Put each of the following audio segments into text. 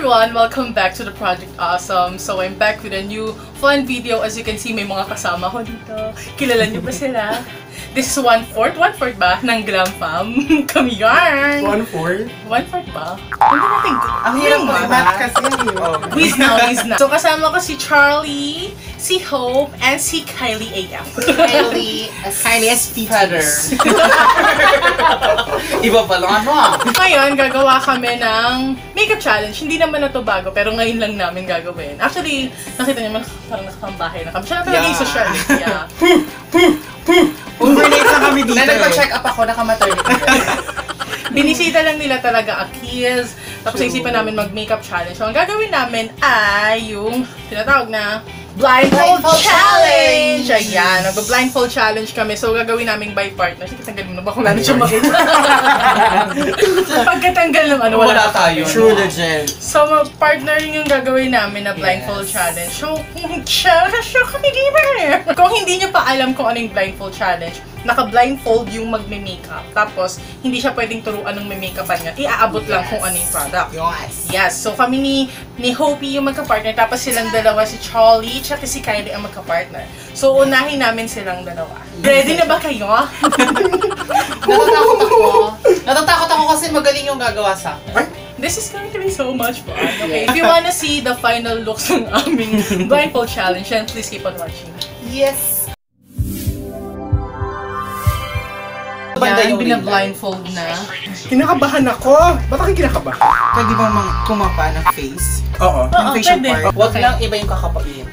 everyone! Welcome back to the Project Awesome. So I'm back with a new fun video. As you can see, may mga kasama ko dito. Kilala niyo ba sila? This is 1/4 ba? Ng Glam Fam. Kami yarn! 1/4? 1/4 ba? Hindi natin. Ang hirap mag-math kasi. Quiz na. So kasama ko si Charlie, si Hope, and si Kylie AF. Kylie as feathers. Iba pala ano. Ngayon, gagawa kami ng makeup challenge. Hindi naman na to bago, pero ngayon lang namin gagawin. Actually, nakita niyo naman, parang nakakambahay na kami. Siya na talaga yung social media. Overnight na kami dito. Nagpa-check up ako, naka-maternity. Binisita lang nila talaga Akiz. Tapos naisipan namin mag-makeup challenge. So, ang gagawin namin ay yung tinatawag na Blindfold Challenge! Ayan, nag-blindfold challenge kami. So, gagawin namin by partner. Sige, tanggalin mo na ba kung namin siya makita? Pagkatanggal ng ano, wala tayo. True legend. So, partner yung gagawin namin na blindfold challenge. So, kung hindi nyo pa alam kung ano yung blindfold challenge, naka-blindfold yung magme-makeup. Tapos, hindi siya pwedeng turuan ng may-makeupan niya. Iaabot lang kung ano yung product. Yes. So, kami ni Hopi yung magka-partner. Tapos, silang dalawa, si Charlie, tsaka si Kylie ang magka-partner. So, unahin namin silang dalawa. Ready na ba kayo? Natatakot ako kasi magaling yung gagawa sa akin. This is going to be so much fun. Okay, if you wanna see the final looks ng aming blindfold challenge, then please keep on watching. Yes. Yan, bina-blindfold na. Kinakabahan ako. Ba't aking kinakabahan? Pwede ba kumapa ng face? Oo. Yung facial pwede. part? Huwag lang iba yung kakapain.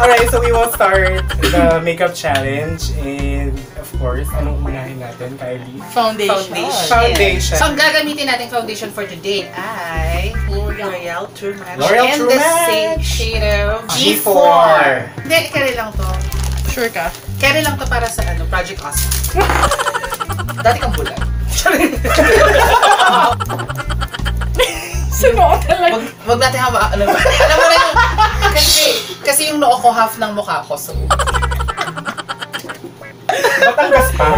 Alright, so we will start the makeup challenge. And of course, anong unahin natin, Kylie? Foundation. So, ang gagamitin natin foundation for today ay L'Oreal True Match. L'Oreal True And Match. the shade of G4. Hindi, carry lang to. Sure ka? Carry lang to para sa Project Awesome. Dati kang bulan. Suno talaga. Wag natin hawa. Alam mo na yung... Kasi yung noo ko half ng mukha ko, so... Batangas pa?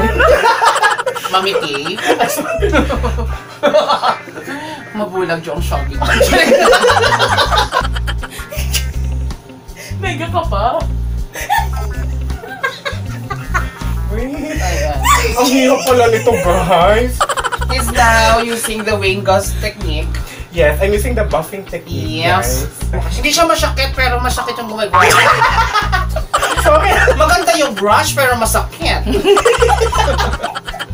Mamiti. Mabulag yung shopping. Mega ka pa. Ayan. Ang hirap pala nito, guys. He's now using the Wayne Goss technique. Yes, I'm using the buffing technique, Yes. guys. Hindi siya masakit, pero masakit yung gumagawa. Sorry. Maganda yung brush, pero masakit.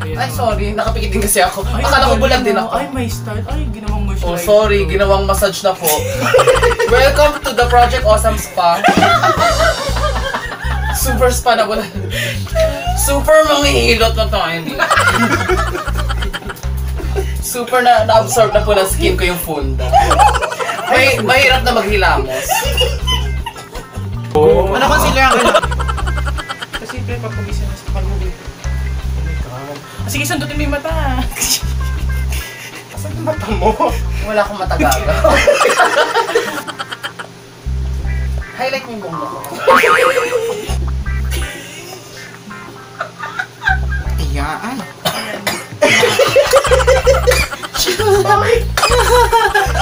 Ay, sorry. Nakapikit din kasi ako. Akala ko bulag din ako. Ay, may start. Ay, ginawang massage. Oh, sorry. Ginawang massage na po. Welcome to the Project Awesome Spa. Super spa na po. Super manghihilot na tayo. Super na-absorb na po ng skin ko yung funda. Mahirap na maghilamos. Ano concealer ang kailangan? Kasi pagpapagisan na sa pagmuli. Oh my God. Sige, sundutin mo yung mata. Asan yung mata mo? Wala akong matagaga. Highlight mo yung buong ko. Ayan.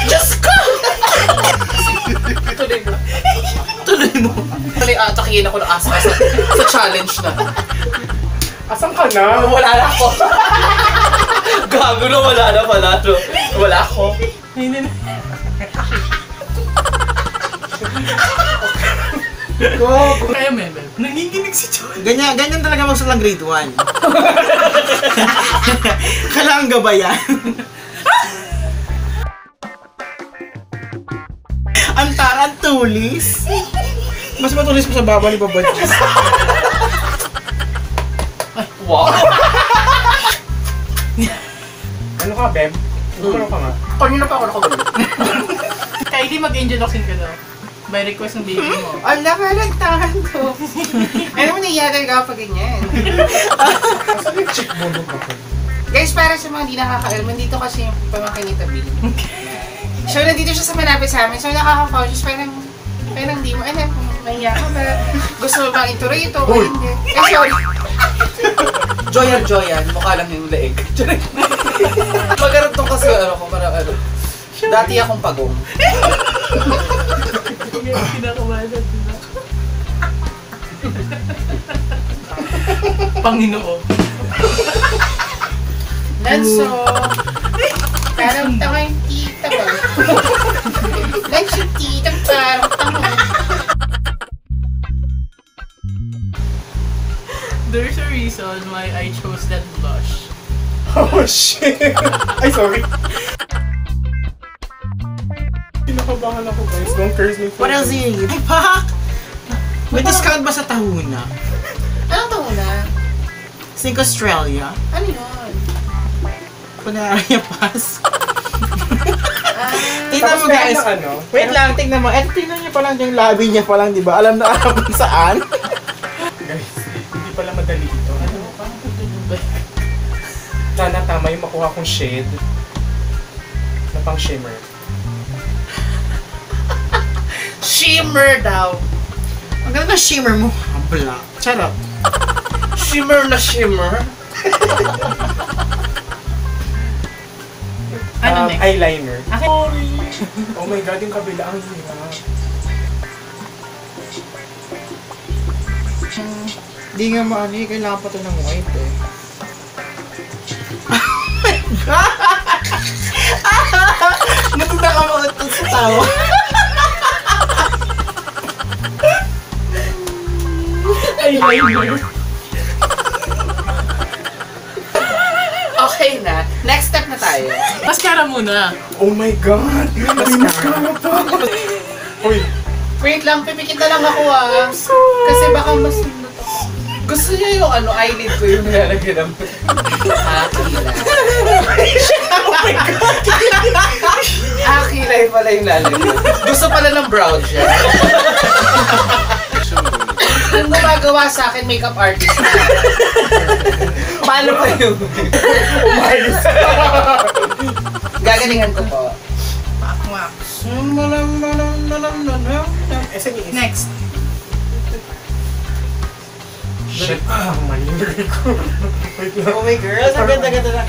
Diyos ko! Tuloy mo. Tuloy atakihin ako ng asa sa challenge na. Asan ka na? Wala na ako. Gago na, wala na pala. Wala ako. Hindi na. Kaya Mebel, nanginginig si Joy. Ganyan talaga magsulat ng grade 1. Kailangan gabayan. Ang tarantulis. Mas matulis ko sa baba ni Babadjis. Wow. Ano ka, Beb? Ano ka nga? Kanina pa ako nakabalik. Kylie, mag-angel oxin ka daw. By request ng baby mo. Ala ka, nagtahan ko. Ano mo nangyari ka pag ganyan? Asan yung cheekbone mo ka? Guys, para sa mga hindi nakaka-alam, nandito kasi yung pamangkin ni Tabil. So, nandito siya sa malapit sa amin. So, nakaka-conscious, parang di mo alam kung mahiya ka ba. Gusto mo bang ituloy ito o hindi? Sorry. Joyan, mukha lang yung leeg. Magarap tong kasi ano ko, parang ano. Dati akong pagong. Kinakabalan, diba? Panginoon. Lanso. Parang tanga yung tita ba? Lanso yung tita, parang tanga. There's a reason why I chose that blush. Oh shit! Ay, sorry. Pinakabahan ako guys. Don't curse me for What else do you need? Ay, pak! May discount ba sa Tahuna? Anong tauna? Think Australia? Ano yun? Panaria Pass. Tingnan Tapos mo meron guys. na ano? Wait lang, tingnan mo. Tingnan niya pa lang yung labi niya pa lang, di ba? Alam na alam kung saan. Guys, hindi pala madali ito. Ano? Sana tama yung makuha kong shade na pang shimmer. Shimmer daw. Ang ganda ng shimmer mo. Ang black. Charot. Shimmer na shimmer. Ano next? Eyeliner. Okay. Oh my god, yung kabila ang hirap. Di nga maano eh. Kailangan pa ito ng white eh. Natunda ka mga ito sa tawa. Eyeliner. Okay na. Next step na tayo. Mascara muna. Oh my god! Mascara pa! Uy! Wait lang, pipikit na lang ako ah. Kasi baka mas... Gusto niya yung ano, eyelid ko yung nilalagyan ng... Kilay. Oh my god! Kilay pala yung lalagyan. Gusto pala ng brow siya. Yung gumagawa sa akin, makeup artist na. Paano pa yun? Gagalingan ko po. Pakmak. Eh, sige, Next. shit. Malindir ko. Wait lang. Oh my girls, ang ganda-ganda na.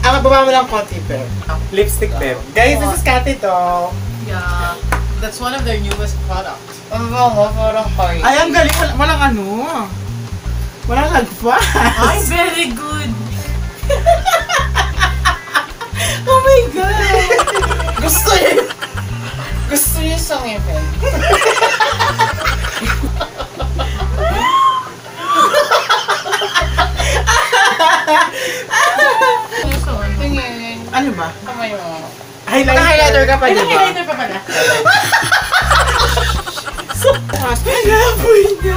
Baba mo lang konti, pero. Lipstick pep. Guys, this is Cathy to. Yeah. That's one of their newest products. Ang bango, parang high. Ay, ang galing. Walang ano. Walang lagpas. Ay, very good. Oh my God. Gusto niya. Gusto niya sa ngipin. Tingin. Ano ba? Kamay mo. Naka-highlighter ka pa, di ba? Highlighter pa pala. Nag-apoy niya.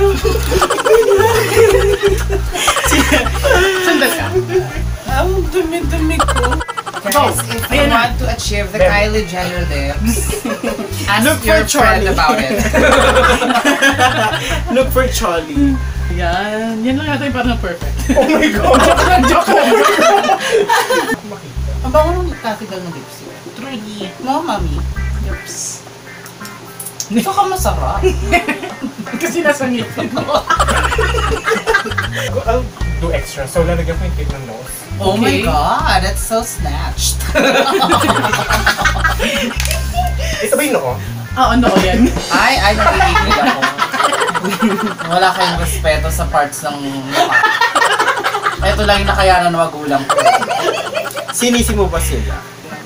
Sandal ka. Ang dumi-dumi ko. Guys, if you Ayan na. want to achieve the Kylie Jenner lips, ask Look for your friend Charlie. about it. Look for Charlie. Yan. Yan lang yata yung parang perfect. Oh my god! Joke lang. Ang bango nung nagkatigal ng lips yun. Truly. No, mami. Yups. Ito ka masarap. Kasi nasa ngipin mo. I'll do extra. So, lalagyan ko yung tip ng nose. Oh my Okay. God, that's so snatched. Ito ba yung noo? Ano ko yan? Ay, nakikinig ako. Wala kayong respeto sa parts ng mukha. Ito lang yung nakayanan ng magulang ko. Sinisi mo ba sila?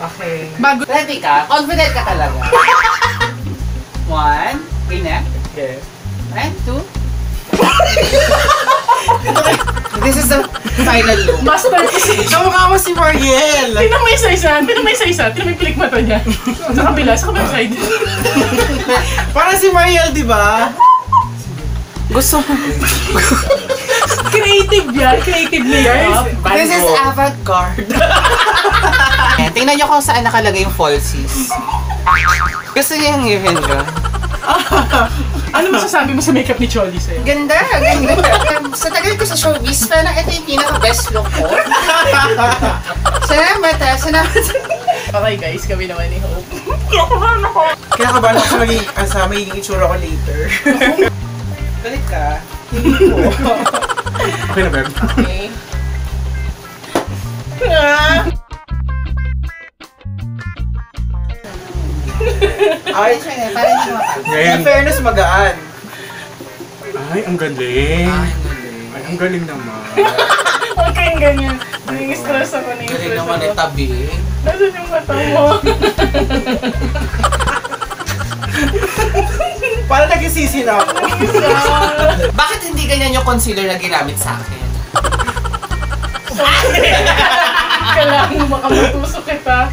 Okay. Bago. Ready ka? Confident ka talaga. 1, okay, Yes. 1, 2. This is the final look. Masterpiece. Kamukha mo si Mariel! Tingnan mo isa-isa. Tingnan mo isa-isa. Tingnan mo yung pilik mata niya. Sa kabila. Sa kabilang side. Para si Mariel, di ba? Gusto mo. Creative yan. Creative makeup. This is avant-garde. Tingnan niyo kung saan nakalagay yung falsies. Gusto niya yung ngipin ko. Ano masasabi mo sa makeup ni Choli sa'yo? Ganda, ganda. Sa tagal ko sa showbiz, parang ito yung pinaka-best look ko. Salamat ha, salamat. Okay guys, kami naman ni Hope. Kinakabahan ako sa magiging itsura ko later. Galit ka. Okay na, babe. Okay. Ay, Parang hindi mapagod. Ngayon, in fairness, magaan. ay, ang galing. Ay, ang galing. Ay, ang galing naman. Huwag kayong ganyan. Nai-stress ako, Galing nai-stress naman ako. itabi. Nasaan yung mata mo? Para nagsisisi na ako. Bakit hindi ganyan yung concealer na ginamit sa akin? Kailangan mo makamutusok kita.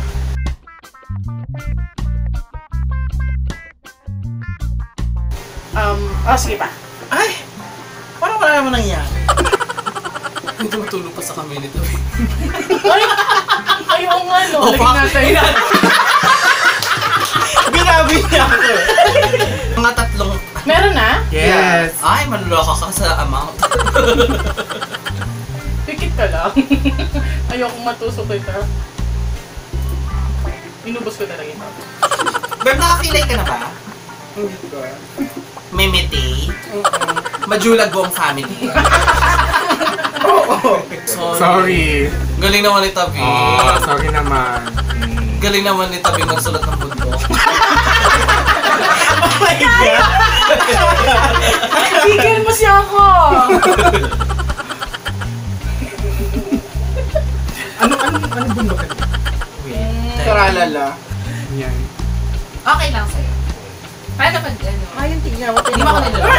Sige pa. Ay! Parang wala naman nangyari. Hindi matulog pa sa kami nito. Ay! Ayaw nga, no? Oh, Lagyan natin. Binabi niya ako. Mga tatlong... Meron na? Yes. Ay, manluloko ka sa amount. Pikit ka lang. Ayaw kong matusok kita. Inubos ko talaga ito. Beb, nakakilay ka na ba? Hindi ko. Memete? Majulag buong family. Oo. Sorry. Galing naman ni Tabi. Oh, sorry naman. Galing naman ni Tabi magsulat ng bundok. Oh my God! Tigil mo siya ako! Ano bundok ka? Karalala. Yan. Okay lang sa'yo. Paano pag ano? Ayun, tingnan mo. Hindi mo ako niloloko.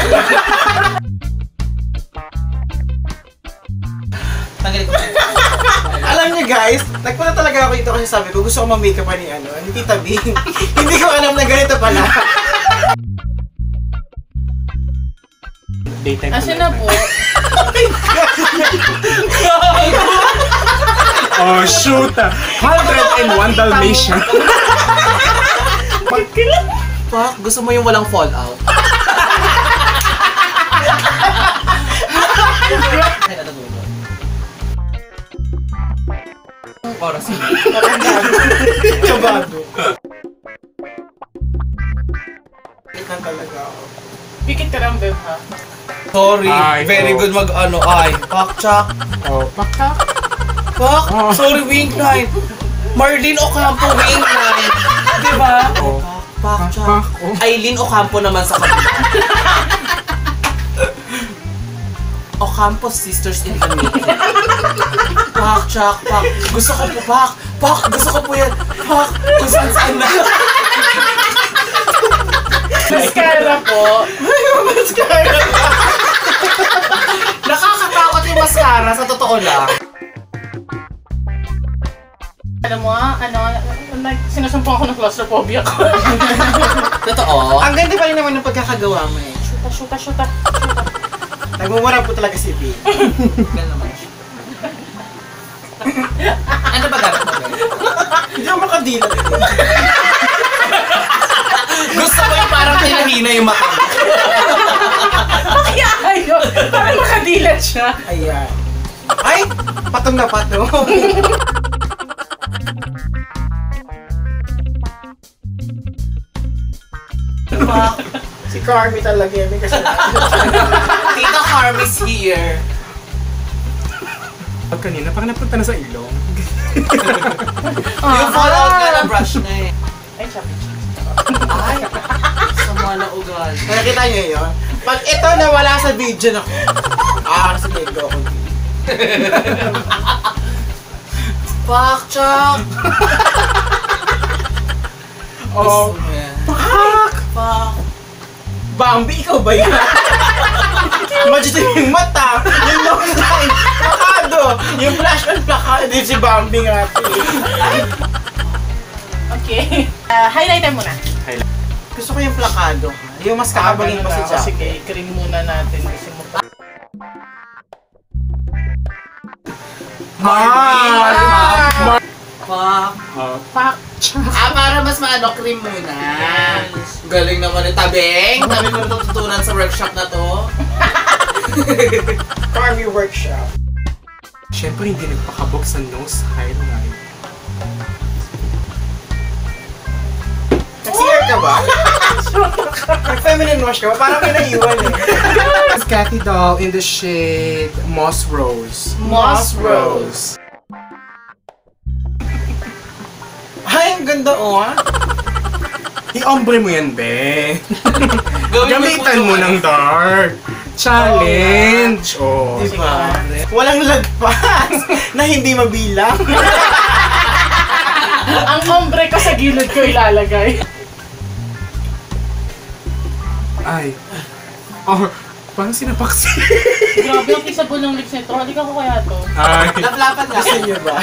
Tanggalin ko. Alam niyo guys, nagpunta talaga ako dito kasi sabi ko gusto ko ma-makeup ni ni Tita Bing. Hindi ko alam na ganito pala. Daytime Asan na po? Oh, shoot! 101 Dalmatian. Fuck, gusto mo yung walang fallout? Oras yun. Kabado. Ikan talaga ako. Pikit ka lang, Beb, ha? Sorry, Ay, very oh. good mag-ano. Ay, pakchak. Oh, baka. Fuck, Oh. sorry, wing line. Marlene Ocampo, wing line. Diba? Oh. Pakchak. Pak. Oh. Aileen Ocampo naman sa kabila. Ocampo Sisters in the Making. Pak, chak, pak. Gusto ko po, pak. Pak, gusto ko po yan. Pak, kung saan na. Mascara po. Mascara. Nakakatakot yung mascara, sa totoo lang. Alam mo, sinusumpo ako ng claustrophobia ko. Totoo? Ang ganda pa rin naman ng pagkakagawa mo eh. Shoota. Nagmumura po talaga si B. Ganun naman siya. Ano ba gamit mo? Hindi ako makadila. Gusto mo yung parang pinahina yung mata mo. Kaya ayaw. Parang makadilat siya. Ayan. Ay! Patong na patong. Pak. Si Carmi talaga yun kasi Tita Carmi's here. Pag kanina, parang napunta na sa ilong. Yung fallout nga na brush na eh. Ay, chapi. Ay, sama na ugal. nakikita niyo yun? Pag ito nawala sa video na ko. Kasi nag-go ako. Pak, chak. Oh, Gusto mo yan. Pak. Bambi, ikaw ba yan? Imagine yung mata, yung nose line, plakado, yung flash on plakado, si Bambi nga. Okay. Highlighter muna. Gusto ko yung plakado. Yung mas kakabagin pa si Jack. Sige, cream muna natin kasi mo. Pak. Pak. Para mas maano, cream muna. Galing naman ni Tabeng. Dami mo natutunan sa workshop na to. Carmi workshop. Siyempre, hindi nagpakabok sa nose highlight. Nag-CR ka ba? Nag-feminine wash ka ba? Parang may naiwan eh. It's Cathy Doll in the shade Moss Rose. Moss Rose. Ay, ang ganda oh ha. I-ombre mo yan, be. Gamitin Gamitan mo ng dark. Challenge. Oh. Diba? Walang lagpas na hindi mabilang. Ang ombre ko sa gilid ko ilalagay. Ay. Oh, parang sinapaksin. Grabe ang kisabol ng lips nito. Halika ko kaya to. Ay. Laplapan nga. Gusto niyo ba?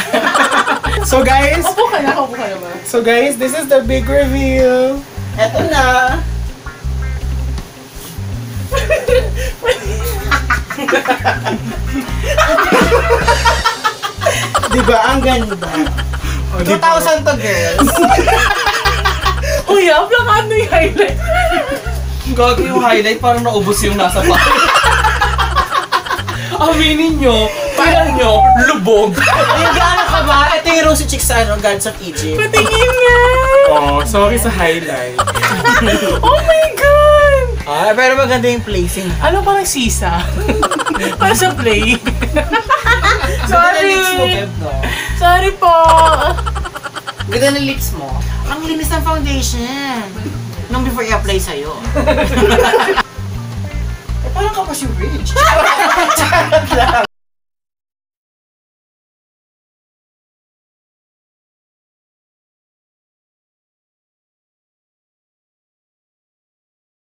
So guys, Upo ka na ba? so guys, this is the big reveal. Eto na. Diba? Ang ganda. Oh, di ba? 2,000 to, girls. Uy, plakado yung highlight. Gago yung highlight, parang naubos yung nasa pa. Aminin nyo, parang nyo, lubog. Yung gaano ka ba? Ito yung Rosy Chicks sa Gods of Egypt. Patingin nga! Oh, sorry sa highlight. Oh my God! Ah, pero maganda yung placing. Ano parang sisa? Para sa play. Sorry! Lips mo, Beb, no? Sorry po. Ganda ng lips mo. Ang linis ng foundation. Nung before i-apply sa'yo. Parang ka pa si Rich. Charot lang.